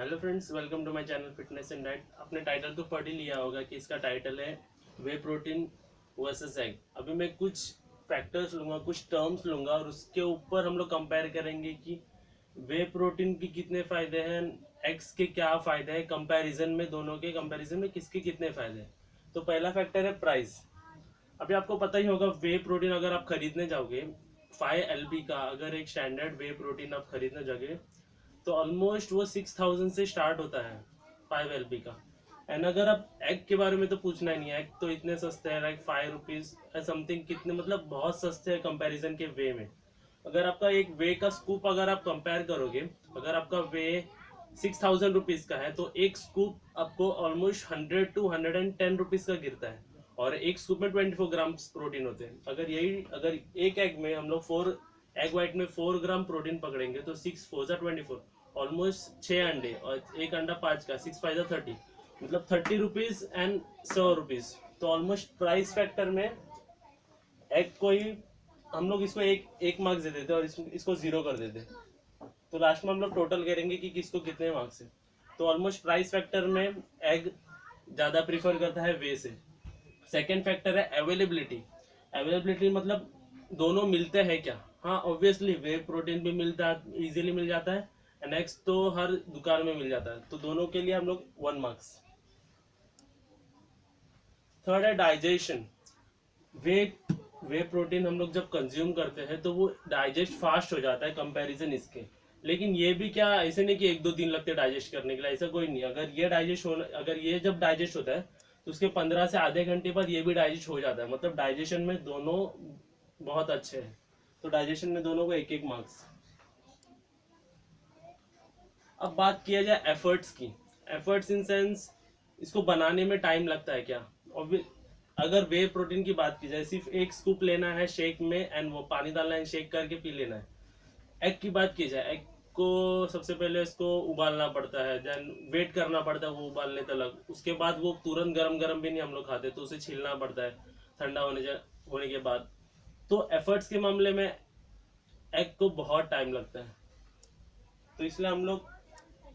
Hello friends, welcome to my channel fitness and diet. आपने title तो पढ़ ही लिया होगा कि इसका टाइटल है वे प्रोटीन वर्सेस एग। अभी मैं कुछ फैक्टर्स लूँगा, कुछ टर्म्स लूँगा और उसके ऊपर हम लोग कंपेयर करेंगे कि वे प्रोटीन के कितने फ़ायदे हैं, एग्स के क्या फ़ायदे हैं, कंपैरिजन में दोनों के कंपैरिजन में किसके कितने फ़ायदे हैं। तो पहला फैक्टर है प्राइस। अभी आपको पता ही होगा, वे प्रोटीन अगर आप खरीदने जाओगे 5 LB का, अगर एक स्टैंडर्ड वे प्रोटीन आप खरीदने जाओगे तो ऑलमोस्ट वो 6,000 से स्टार्ट होता है 5 LB का। एंड अगर आप एग के बारे में तो पूछना ही नहीं है, एग तो इतने सस्ते हैं, लाइक 5 रुपीज़ समथिंग, कितने मतलब बहुत सस्ते हैं कंपैरिजन के वे में। अगर आपका एक वे का स्कूप अगर आप कंपेयर करोगे, अगर आपका वे 6,000 रुपीज़ का है तो एक स्कूप आपको ऑलमोस्ट 100 to 110 रुपीज़ का गिरता है। और एक स्कूप में 24 ग्राम प्रोटीन होते हैं। अगर एक एग में हम लोग 4 एग वाइट में 4 ग्राम प्रोटीन पकड़ेंगे तो 6 4 जा 24, ऑलमोस्ट 6 अंडे और एक अंडा 5 का, 6 5 जा 30, मतलब 30 रुपीज़ एंड 100 रुपीज़। तो ऑलमोस्ट प्राइस फैक्टर में एग को ही हम लोग इसको एक मार्क्स दे देते और इसको 0 कर देते। तो लास्ट में हम लोग टोटल करेंगे कि किसको कितने मार्क्स है। तो ऑलमोस्ट प्राइस फैक्टर में एग ज़्यादा प्रीफर करता है वे से। सेकेंड फैक्टर है अवेलेबिलिटी। अवेलेबिलिटी मतलब दोनों मिलते हैं क्या। हाँ, ऑब्वियसली वे प्रोटीन भी मिलता है, इजीली मिल जाता है, एंड एग्स तो हर दुकान में मिल जाता है, तो दोनों के लिए हम लोग 1 मार्क्स। थर्ड है डाइजेशन। वे वे प्रोटीन हम लोग जब कंज्यूम करते हैं तो वो डाइजेस्ट फास्ट हो जाता है कंपैरिजन इसके। लेकिन ये भी क्या, ऐसे नहीं कि 1 2 दिन लगते हैं डाइजेस्ट करने के लिए, ऐसा कोई नहीं। अगर ये जब डाइजेस्ट होता है तो उसके 15 से आधे घंटे बाद ये भी डाइजेस्ट हो जाता है। मतलब डाइजेशन में दोनों बहुत अच्छे हैं। तो डाइजेशन में दोनों को 1 1 मार्क्स। अब बात किया जाए एफर्ट्स की। एफर्ट्स इन सेंस, इसको बनाने में टाइम लगता है क्या। अगर वे प्रोटीन की बात की जाए, सिर्फ एक स्कूप लेना है शेक में एंड वो पानी डालना है, शेक करके पी लेना है। एग की बात की जाए, एग को सबसे पहले इसको उबालना पड़ता है, देन वेट करना पड़ता है वो उबालने तक। उसके बाद वो तुरंत गरम गरम भी नहीं हम लोग खाते, तो उसे छीलना पड़ता है ठंडा होने के बाद। तो एफर्ट्स के मामले में एग को बहुत टाइम लगता है, तो इसलिए हम लोग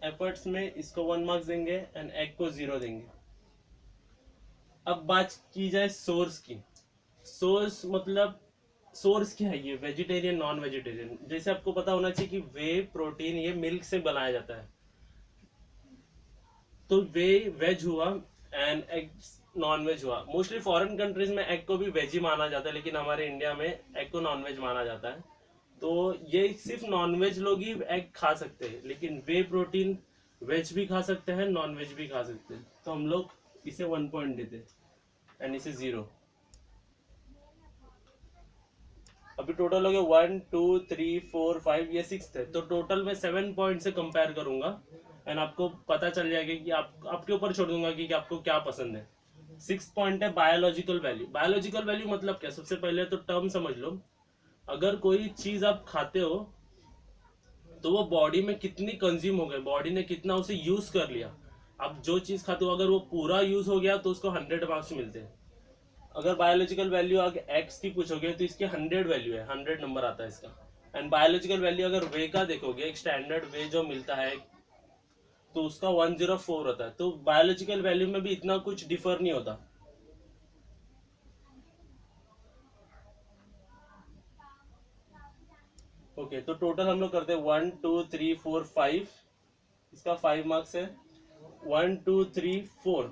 एफर्ट्स में इसको 1 मार्क्स देंगे एंड एग को 0 देंगे। अब बात की जाए सोर्स की। सोर्स मतलब, सोर्स क्या है, ये वेजिटेरियन नॉन वेजिटेरियन। जैसे आपको पता होना चाहिए कि वे प्रोटीन ये मिल्क से बनाया जाता है, तो वे वेज हुआ एंड एग नॉन वेज हुआ। मोस्टली फॉरेन कंट्रीज में एग को भी वेज ही माना जाता है, लेकिन हमारे इंडिया में एग को नॉन वेज माना जाता है। तो ये सिर्फ नॉन वेज लोग ही एग खा सकते हैं, लेकिन वे प्रोटीन वेज भी खा सकते हैं, नॉन वेज भी खा सकते हैं। तो हम लोग इसे 1 पॉइंट देते हैं एंड इसे 0। अभी टोटल हो गया 1 2 3 4 5, ये 6th है, तो टोटल में 7 पॉइंट से कंपेयर करूंगा एंड आपको पता चल जाएगा कि आपके ऊपर छोड़ दूंगा कि आपको क्या पसंद है। 6 पॉइंट है बायोलॉजिकल वैल्यू। बायोलॉजिकल वैल्यू मतलब क्या, सबसे पहले तो टर्म समझ लो। अगर कोई चीज आप खाते हो तो वो बॉडी में कितनी कंज्यूम हो गई, बॉडी ने कितना उसे यूज कर लिया। आप जो चीज खाते हो अगर वो पूरा यूज हो गया तो उसको 100 मार्क्स मिलते हैं। अगर बायोलॉजिकल वैल्यू अगर एक्स की पूछोगे तो इसकी 100 वैल्यू है, 100 नंबर आता है इसका। एंड बायोलॉजिकल वैल्यू अगर वे का देखोगे, एक स्टैंडर्ड वे जो मिलता है तो उसका 104 होता है। तो बायोलॉजिकल वैल्यू में भी इतना कुछ डिफर नहीं होता। ओके, तो टोटल हम लोग करते हैं 1 2 3 4 5। इसका 5 मार्क्स है, 1 2 3 4।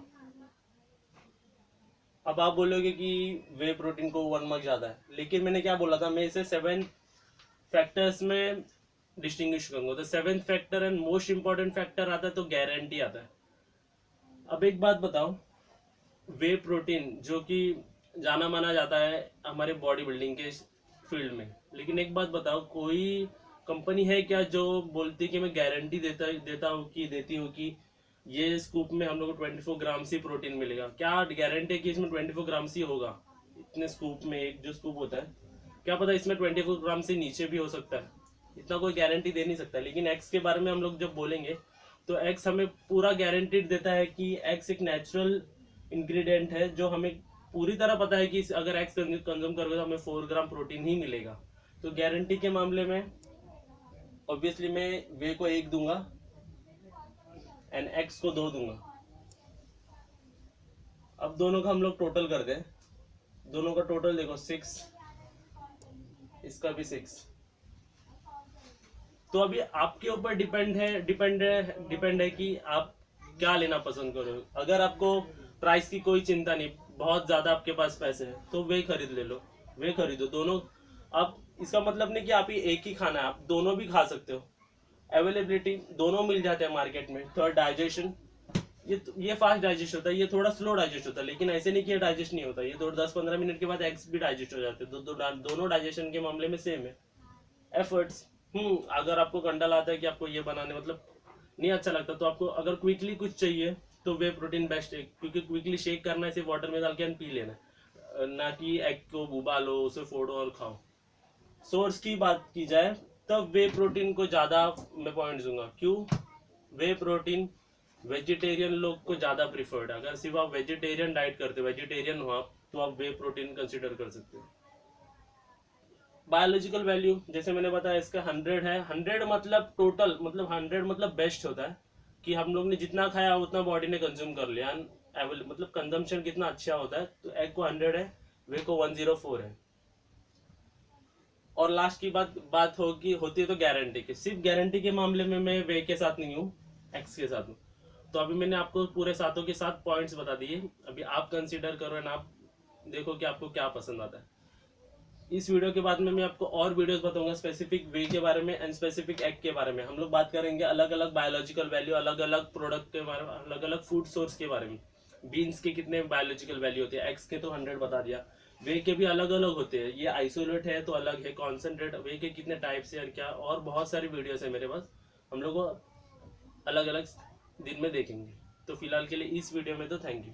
अब आप बोलोगे कि वे प्रोटीन को 1 मार्क ज्यादा है, लेकिन मैंने क्या बोला था, मैं इसे 7 फैक्टर्स में डिस्टिंग्विश करूंगा। तो 7th factor and most important factor आता है तो गारंटी आता है। अब एक बात बताओ, वे प्रोटीन जो कि जाना माना जाता है हमारे बॉडी बिल्डिंग के फील्ड में, लेकिन एक बात बताओ, कोई कंपनी है क्या जो बोलती कि मैं गारंटी देता हूँ कि देती हूँ कि ये स्कूप में हम लोग को 24 ग्राम ही प्रोटीन मिलेगा। क्या गारंटी है कि इसमें 24 ग्राम ही होगा। इतने स्कूप में एक जो स्कूप होता है, क्या पता इसमें 24 ग्राम से नीचे भी हो सकता है। इतना कोई गारंटी दे नहीं सकता। लेकिन एक्स के बारे में हम लोग जब बोलेंगे तो एक्स हमें पूरा गारंटीड देता है कि एक्स एक नेचुरल इंग्रेडिएंट है, जो हमें पूरी तरह पता है कि अगर एक्स कंज्यूम करोगे तो हमें 4 ग्राम प्रोटीन ही मिलेगा। तो गारंटी के मामले में ऑब्वियसली मैं वे को 1 दूंगा एंड एक्स को 2 दूंगा। अब दोनों का हम लोग टोटल कर दें, दोनों का टोटल देखो 6, इसका भी 6। तो अभी आपके ऊपर डिपेंड है कि आप क्या लेना पसंद करो। अगर आपको प्राइस की कोई चिंता नहीं, बहुत ज्यादा आपके पास पैसे हैं, तो वे खरीद ले लो, वे खरीदो दोनों। आप इसका मतलब नहीं कि आप ही एक ही खाना है, आप दोनों भी खा सकते हो। अवेलेबिलिटी दोनों मिल जाते हैं मार्केट में। थर्ड डाइजेशन, ये फास्ट डाइजेस्ट होता है, ये थोड़ा स्लो डाइजेस्ट होता है, लेकिन ऐसे नहीं कि ये डाइजेस्ट नहीं होता, ये तो 10-15 मिनट के बाद एग्स भी डाइजेस्ट हो जाते हैं। दोनों डाइजेशन के मामले में सेम है। एफर्ट्स, अगर आपको कंडल आता है कि आपको ये बनाने मतलब नहीं अच्छा लगता, तो आपको अगर क्विकली कुछ चाहिए तो वे प्रोटीन बेस्ट है, क्योंकि क्विकली शेक करना है, सिर्फ वाटर में डाल के पी लेना है, ना कि एग को उबालो, उसे फोड़ो और खाओ। सोर्स की बात की जाए तब वे प्रोटीन को ज़्यादा मैं पॉइंट दूंगा। क्यों? वे प्रोटीन वेजिटेरियन लोग को ज़्यादा प्रिफर्ड है। अगर सिर्फ आप वेजिटेरियन डाइट करते हो, वेजिटेरियन हो आप, तो आप वे प्रोटीन कंसिडर कर सकते हो। बायोलॉजिकल वैल्यू जैसे मैंने बताया इसका 100 है। 100 मतलब टोटल, मतलब 100 मतलब बेस्ट होता है कि हम लोग ने जितना खाया उतना बॉडी ने कंज्यूम कर लिया, मतलब कंजम्पशन कितना अच्छा होता है। तो एग को 100 है, वे को 104 है। और लास्ट की बात होती है तो गारंटी की। सिर्फ गारंटी के मामले में मैं वे के साथ नहीं हूँ, एक्स के साथ हूँ। तो अभी मैंने आपको पूरे सातों के साथ पॉइंट्स बता दिए। अभी आप कंसीडर करो एंड आप देखो कि आपको क्या पसंद आता है। इस वीडियो के बाद में मैं आपको और वीडियोस बताऊंगा स्पेसिफिक वे के बारे में एंड स्पेसिफिक एग के बारे में। हम लोग बात करेंगे अलग अलग बायोलॉजिकल वैल्यू, अलग अलग प्रोडक्ट के बारे में, अलग अलग फूड सोर्स के बारे में। बीन्स के कितने बायोलॉजिकल वैल्यू होते हैं, एग्स के तो 100 बता दिया। वे के भी अलग अलग होते हैं, ये आइसोलेट है तो अलग है, कॉन्सेंट्रेट, वे के कितने टाइप्स है और क्या, और बहुत सारी वीडियोस है मेरे पास, हम लोग अलग अलग दिन में देखेंगे। तो फिलहाल के लिए इस वीडियो में तो थैंक यू।